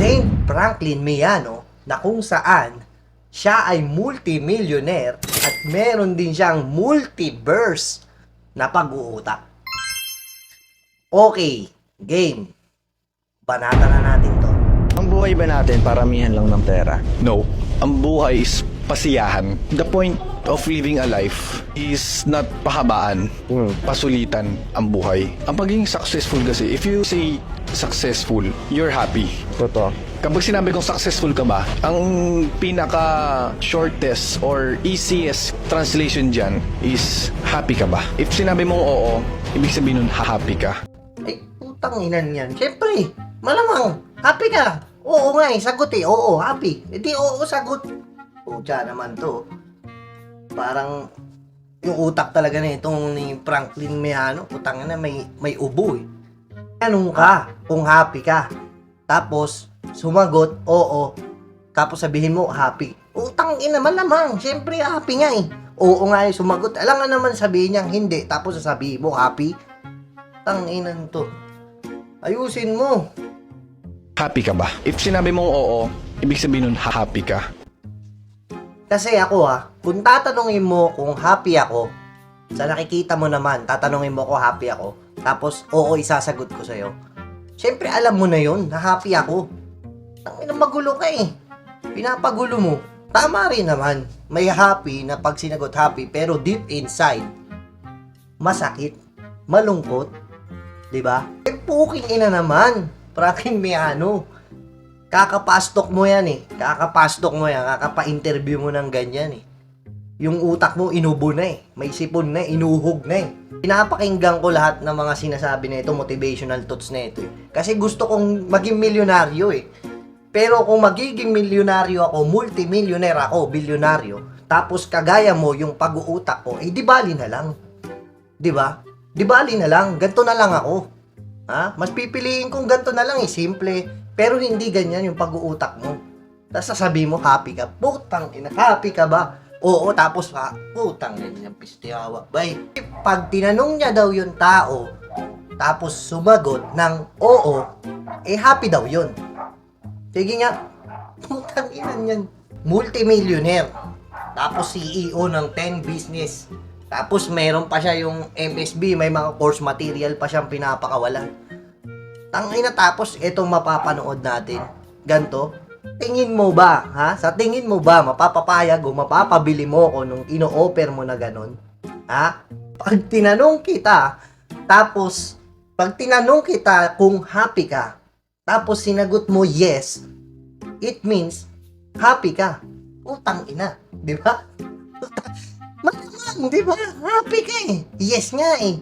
Saint Franklin Mayano na kung saan siya ay multimillionaire at meron din siyang multiverse na pag-uutak. Okay, game. Banata na natin to. Ang buhay ba natin paramihan lang ng pera? No. Ang buhay is pasiyahan. The point of living a life is not pahabaan, pasulitan ang buhay. Ang pagiging successful kasi, if you say successful, you're happy. Totoo. Kapag sinabi kong successful ka ba, ang pinaka shortest or easiest translation dyan is happy ka ba? If sinabi mong oo, ibig sabihin nun happy ka. Ay, putang inan yan. Siyempre, malamang, happy ka. Oo nga eh, sagot eh. Oo, happy. E di oo, sagot. Pucha naman to. Parang, yung utak talaga na itong ni Franklin Mayano, putang na may ubo eh. Anong ka kung happy ka? Tapos, sumagot, oo. Tapos sabihin mo, happy. Utang ina malamang. Siyempre, happy nga eh. Oo nga eh, sumagot. Alam nga naman sabihin niya, hindi. Tapos sasabihin mo, happy. Tanginan to. Ayusin mo. Happy ka ba? If sinabi mong oo, ibig sabihin nun happy ka. Kasi ako kung tatanungin mo kung happy ako, sa nakikita mo naman, tatanungin mo kung happy ako, tapos oo, isasagot ko sa'yo. Siyempre, alam mo na yun, na happy ako. Tangina, magulo ka eh. Pinapagulo mo. Tama rin naman, may happy na pag sinagot happy, pero deep inside, masakit, malungkot, diba? Eh, puking ina naman. Franklin Mayano. Kakapastok mo yan eh. Kakapastok mo yan. Kakapa-interview mo ng ganyan eh. Yung utak mo inubo na eh. May sipon na eh. Inuhog na eh. Pinapakinggan ko lahat ng mga sinasabi na ito, motivational thoughts na ito eh. Kasi gusto kong maging milyonaryo eh. Pero kung magiging milyonaryo ako, multimillionaire ako, bilyonaryo, tapos kagaya mo yung pag-uutak ko, eh di bali na lang. Di ba? Di bali na lang. Ganto na lang ako. Ha? Mas pipiliin kong ganito na lang eh, simple. Pero hindi ganyan yung pag-uutak mo. Tapos sasabihin mo, happy ka. Putang ina, happy ka ba? Oo, tapos putang ina, pistihawa. Bay, pag tinanong niya daw yung tao, tapos sumagot ng oo, eh happy daw yun. Sige nga, putang ina yan. Multimillionaire. Tapos CEO ng 10 business. Tapos meron pa siya yung MSB, may mga course material pa siyang pinapakawalan. Tangina, tapos itong mapapanood natin, ganto, tingin mo ba, ha? Sa tingin mo ba, mapapapayag o mapapabili mo ko nung ino-offer mo na ganon? Ha? Pag tinanong kita, tapos, pag tinanong kita kung happy ka, tapos sinagot mo yes, it means, happy ka. Utang ina, di ba? Malamang, di ba? Happy ka eh. Yes nga eh.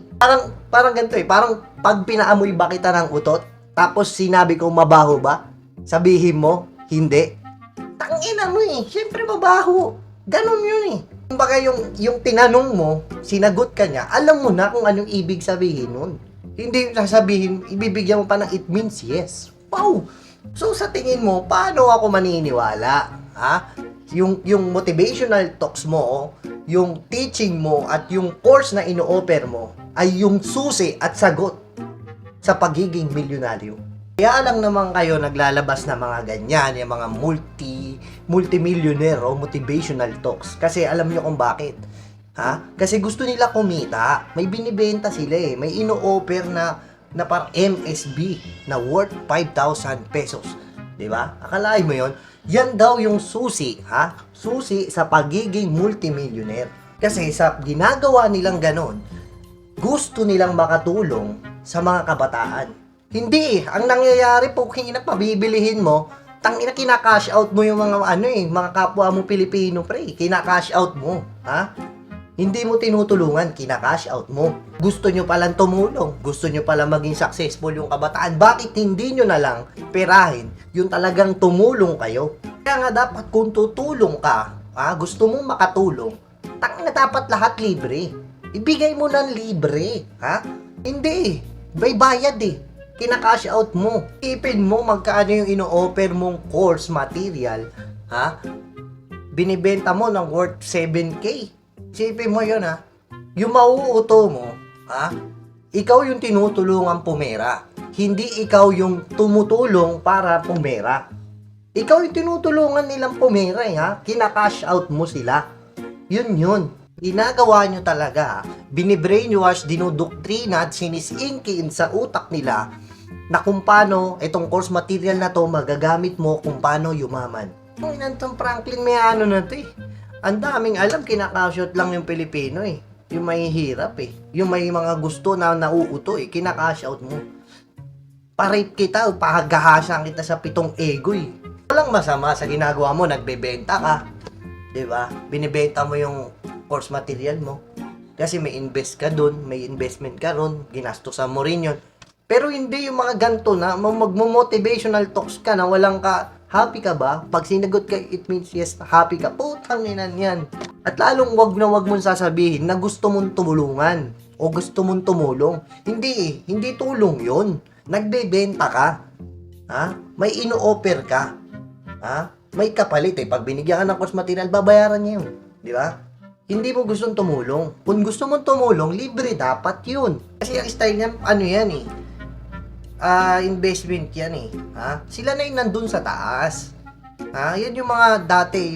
Parang ganito eh. Parang pag pinaamoy ba kita ng utot, tapos sinabi ko mabaho ba, sabihin mo, hindi. Tangina mo eh. Siyempre mabaho. Ganon yun eh. Kumbaga yung tinanong mo, sinagot ka niya, alam mo na kung anong ibig sabihin nun. Hindi sasabihin, ibibigyan mo pa ng it means yes. Wow! So sa tingin mo, paano ako maniniwala? Ha? Yung motivational talks mo, yung teaching mo at yung course na ino-offer mo ay yung susi at sagot sa pagiging milyonaryo. Kaya lang naman kayo naglalabas na mga ganyan, yung mga multimillionaire o motivational talks. Kasi alam nyo kung bakit. Ha? Kasi gusto nila kumita. May binibenta sila eh. May ino-offer na parang MSB na worth 5,000 pesos. Diba? Akalain mo yon? Yan daw yung susi, ha? Susi sa pagiging multimillionaire. Kasi sa ginagawa nilang ganon, gusto nilang makatulong sa mga kabataan. Hindi, ang nangyayari po, pabibilihin mo, tangina kina-cash out mo yung mga mga kapwa mo Pilipino, pre. Kina-cash out mo, ha? Hindi mo tinutulungan, kina-cash out mo. Gusto nyo palang tumulong, gusto nyo palang maging successful yung kabataan. Bakit hindi nyo na lang perahin yung talagang tumulong kayo? Kaya nga dapat kung tutulong ka, gusto mong makatulong, tangina dapat lahat libre. Ibigay mo ng libre, ha? Hindi, may bayad eh. Kina-cash out mo. Ipin mo magkano yung ino-offer mong course material, ha? Binibenta mo ng worth 7K. Isipin mo yun ha, yung mauuto mo, ha? Ikaw yung tinutulungan pumera. Hindi ikaw yung tumutulong para pumera. Ikaw yung tinutulungan nilang pumera ha. Kina-cash out mo sila. Yun. Ginagawa nyo talaga. Binibrainwash, dinudoktrina at sinisingkin sa utak nila na kung paano itong course material na to magagamit mo kung paano yumaman. Ang inantong Franklin may ano na to eh. Ang daming alam, kinakashout lang yung Pilipino eh. Yung may hirap eh. Yung may mga gusto na nauuto eh, kinakashout mo. Parip kita, pahagahasang kita sa 7 ego eh. Walang masama sa ginagawa mo, nagbebenta ka. 'Di ba? Binibenta mo yung course material mo. Kasi may invest ka dun, may investment ka ron, ginastosan mo rin yun. Pero hindi yung mga ganito na magmo-motivational talks ka na walang ka, happy ka ba? Pag sinagot ka, it means yes, happy ka. Putang inan yan. At lalong wag na wag mong sasabihin na gusto mong tumulungan o gusto mong tumulong. Hindi tulong yon. Nagbebenta ka. Ha? May ino-offer ka. Ha? May kapalit eh. Pag binigyan ka ng course material, babayaran niya yun. Di ba? Hindi mo gustong tumulong. Kung gusto mong tumulong, libre dapat yun. Kasi ang style niyan, ano yan eh. Investment yan eh. Ha? Sila na yung nandun sa taas. Ha? Yan yung mga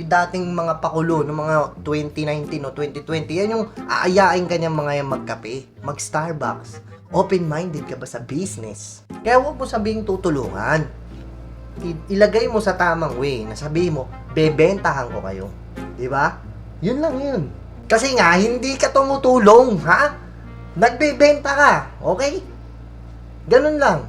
dating mga pakulo ng mga 2019 o 2020. Yan yung aayain kanyang mga yan magkape, mag-Starbucks. Open-minded ka ba sa business? Kaya huwag mo sabihing tutulungan. Ilagay mo sa tamang way na sabihin mo, bebentahan ko kayo. Di ba? Yun lang yun. Kasi nga, hindi ka tumutulong, ha? Nagbebenta ka, okay? Ganun lang.